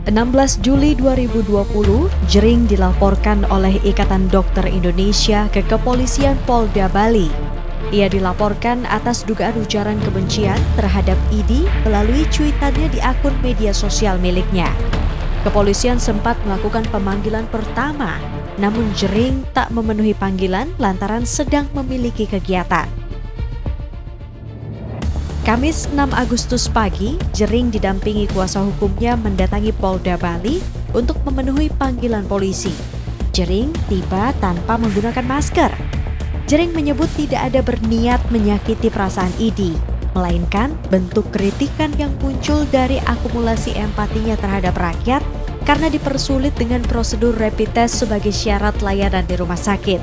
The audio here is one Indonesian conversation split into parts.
16 Juli 2020, Jering dilaporkan oleh Ikatan Dokter Indonesia ke Kepolisian Polda Bali. Ia dilaporkan atas dugaan ujaran kebencian terhadap ID melalui cuitannya di akun media sosial miliknya. Kepolisian sempat melakukan pemanggilan pertama, namun Jering tak memenuhi panggilan lantaran sedang memiliki kegiatan. Kamis 6 Agustus pagi, Jering didampingi kuasa hukumnya mendatangi Polda Bali untuk memenuhi panggilan polisi. Jering tiba tanpa menggunakan masker. Jering menyebut tidak ada berniat menyakiti perasaan ID, melainkan bentuk kritikan yang muncul dari akumulasi empatinya terhadap rakyat karena dipersulit dengan prosedur rapid test sebagai syarat layanan di rumah sakit.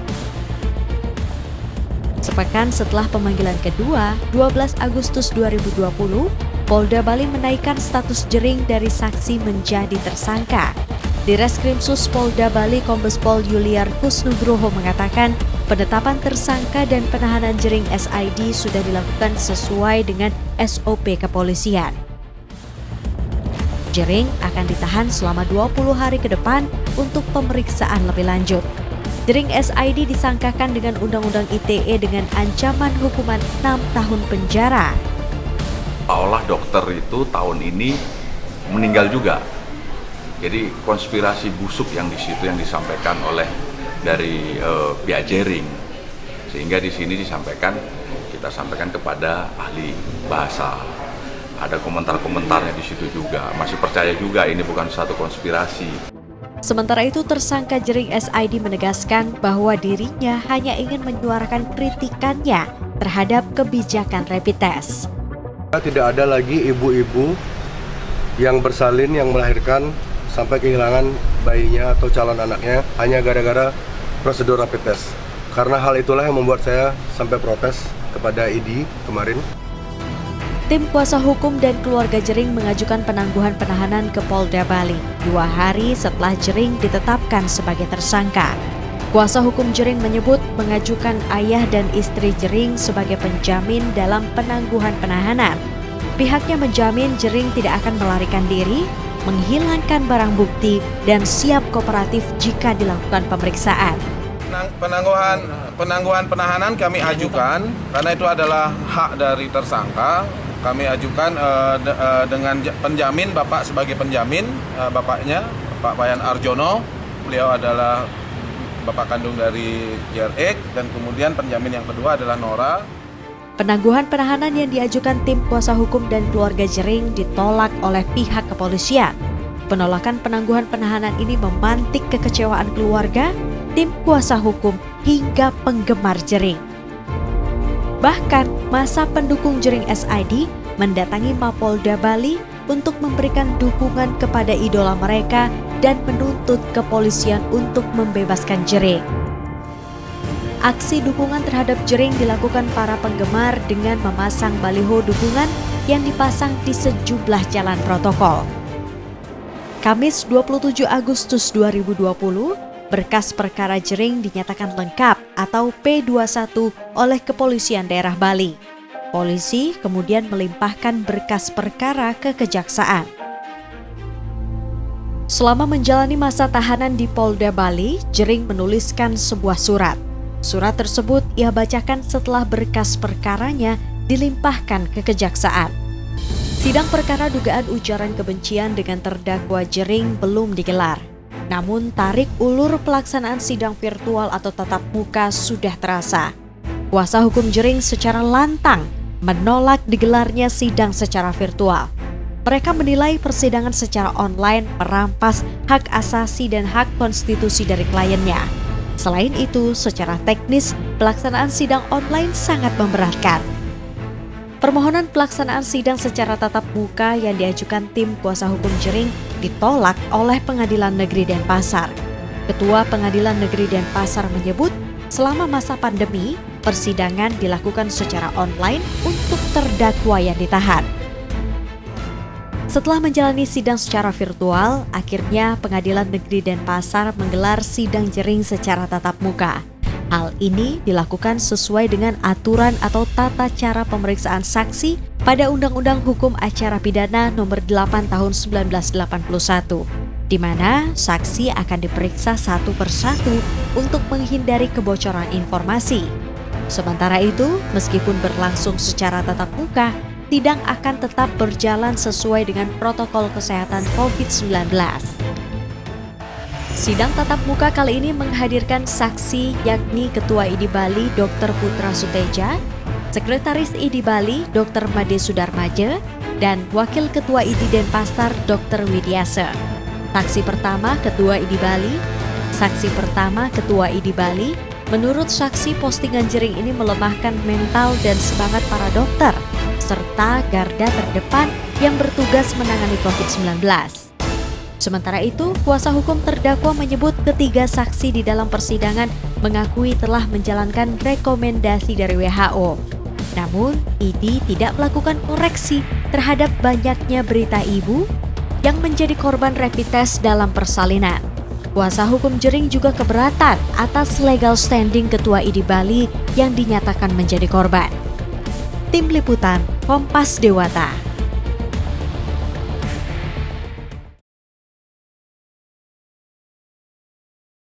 Sepekan setelah pemanggilan kedua, 12 Agustus 2020, Polda Bali menaikkan status Jering dari saksi menjadi tersangka. Di Reskrimsus Polda Bali, Kombes Pol Yuliar Kusnugroho mengatakan penetapan tersangka dan penahanan Jering SID sudah dilakukan sesuai dengan SOP kepolisian. Jering akan ditahan selama 20 hari ke depan untuk pemeriksaan lebih lanjut. Jering SID disangkakan dengan Undang-Undang ITE dengan ancaman hukuman 6 tahun penjara. Seolah dokter itu tahun ini meninggal juga. Jadi konspirasi busuk yang di situ yang disampaikan oleh dari pihak Jering. Sehingga di sini kita sampaikan kepada ahli bahasa. Ada komentar-komentarnya di situ juga. Masih percaya juga ini bukan satu konspirasi. Sementara itu, tersangka Jering SID menegaskan bahwa dirinya hanya ingin menyuarakan kritikannya terhadap kebijakan rapid test. Tidak ada lagi ibu-ibu yang bersalin, yang melahirkan sampai kehilangan bayinya atau calon anaknya hanya gara-gara prosedur rapid test. Karena hal itulah yang membuat saya sampai protes kepada ID kemarin. Tim kuasa hukum dan keluarga Jering mengajukan penangguhan penahanan ke Polda Bali 2 hari setelah Jering ditetapkan sebagai tersangka. Kuasa hukum Jering menyebut mengajukan ayah dan istri Jering sebagai penjamin dalam penangguhan penahanan. Pihaknya menjamin Jering tidak akan melarikan diri, menghilangkan barang bukti, dan siap kooperatif jika dilakukan pemeriksaan. Penangguhan penahanan kami ajukan karena itu adalah hak dari tersangka. Kami ajukan dengan penjamin, Bapak sebagai penjamin, Bapaknya, Pak Wayan Arjono. Beliau adalah Bapak kandung dari JRX, dan kemudian penjamin yang kedua adalah Nora. Penangguhan penahanan yang diajukan tim kuasa hukum dan keluarga Jering ditolak oleh pihak kepolisian. Penolakan penangguhan penahanan ini memantik kekecewaan keluarga, tim kuasa hukum, hingga penggemar Jering. Bahkan, masa pendukung Jering SID mendatangi Mapolda Bali untuk memberikan dukungan kepada idola mereka dan menuntut kepolisian untuk membebaskan Jering. Aksi dukungan terhadap Jering dilakukan para penggemar dengan memasang baliho dukungan yang dipasang di sejumlah jalan protokol. Kamis 27 Agustus 2020, berkas perkara Jering dinyatakan lengkap atau P21 oleh Kepolisian Daerah Bali. Polisi kemudian melimpahkan berkas perkara ke Kejaksaan. Selama menjalani masa tahanan di Polda Bali, Jering menuliskan sebuah surat. Surat tersebut ia bacakan setelah berkas perkaranya dilimpahkan ke Kejaksaan. Sidang perkara dugaan ujaran kebencian dengan terdakwa Jering belum digelar. Namun tarik ulur pelaksanaan sidang virtual atau tatap muka sudah terasa. Kuasa hukum Jering secara lantang menolak digelarnya sidang secara virtual. Mereka menilai persidangan secara online merampas hak asasi dan hak konstitusi dari kliennya. Selain itu, secara teknis, pelaksanaan sidang online sangat memberatkan. Permohonan pelaksanaan sidang secara tatap muka yang diajukan tim kuasa hukum Jering ditolak oleh Pengadilan Negeri Denpasar. Ketua Pengadilan Negeri Denpasar menyebut selama masa pandemi, persidangan dilakukan secara online untuk terdakwa yang ditahan. Setelah menjalani sidang secara virtual, akhirnya Pengadilan Negeri Denpasar menggelar sidang Jering secara tatap muka. Hal ini dilakukan sesuai dengan aturan atau tata cara pemeriksaan saksi pada Undang-Undang Hukum Acara Pidana Nomor 8 Tahun 1981, di mana saksi akan diperiksa satu persatu untuk menghindari kebocoran informasi. Sementara itu, meskipun berlangsung secara tatap muka, sidang akan tetap berjalan sesuai dengan protokol kesehatan COVID-19. Sidang tatap muka kali ini menghadirkan saksi yakni Ketua ID Bali Dr. Putra Suteja, Sekretaris ID Bali Dr. Made Sudarmaja, dan Wakil Ketua ID Denpasar Dr. Widyasa. Saksi pertama Ketua ID Bali. Saksi pertama Ketua ID Bali, menurut saksi postingan jering ini melemahkan mental dan semangat para dokter serta garda terdepan yang bertugas menangani COVID-19. Sementara itu, kuasa hukum terdakwa menyebut ketiga saksi di dalam persidangan mengakui telah menjalankan rekomendasi dari WHO. Namun, ID tidak melakukan koreksi terhadap banyaknya berita ibu yang menjadi korban rapid test dalam persalinan. Kuasa hukum jering juga keberatan atas legal standing Ketua ID Bali yang dinyatakan menjadi korban. Tim Liputan Kompas Dewata.